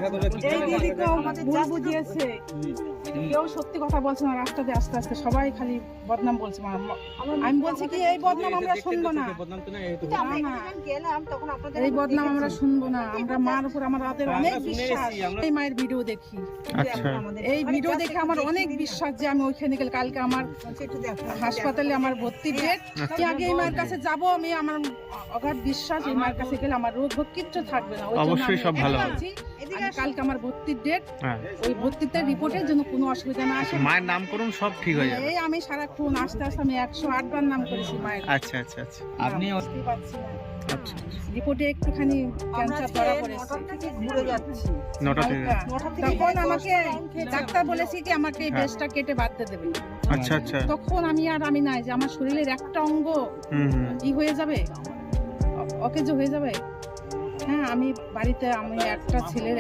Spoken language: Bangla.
এই দিদিকেও ভুল বুঝিয়েছে, কেউ সত্যি কথা বলছে না। রাস্তা দিয়ে আস্তে আস্তে সবাই খালি বদনাম বলছে। আমি বলছি কি এই বদনাম আমরা শুনবো না, এই বদনাম আমরা শুনবো না। আমরা মার উপর আমাদের অনেক বিশ্বাস, এই মায়ের ভিডিও দেখি, এই ভিডিও দেখে আমার অনেক বিশ্বাস যে আমি ওইখানে গেলে কালকে আমার হাসপাতালে আমার ভর্তি ডেট, আগে এই মায়ের কাছে যাবো। আমি আমার অগাধ বিশ্বাস এই মায়ের কাছে গেলে আমার রোগ ভোগ কিচ্ছু থাকবে না। অবশ্যই সব ভালো হবে। কালকে আমার ভর্তির ডেট, ওই ভর্তিতে রিপোর্টের জন্য কোনো অসুবিধা না আসে। মায়ের নাম করুন, সব ঠিক হয়ে যাবে। এই আমি সারাক্ষণ আস্তে আস্তে আমি 108 বার নাম করেছি মায়ের। আচ্ছা আচ্ছা আচ্ছা, আপনি বুঝতেই পারছি না। আচ্ছা রিপোর্টে একটুখানি ক্যান্সার ধরা পড়েছে। ঘুরে যাচ্ছি নটা থেকে। তখন আমাকে ডাক্তার বলেছে কি আমাকে এই ব্রেস্টটা কেটে বাদ দিয়ে দেবে। আচ্ছা আচ্ছা, তখন আমি নাই যে আমার শরীরের একটা অঙ্গ ই হয়ে যাবে, অকেজো হয়ে যাবে। হ্যাঁ, আমি বাড়িতে আমি একটা ছেলের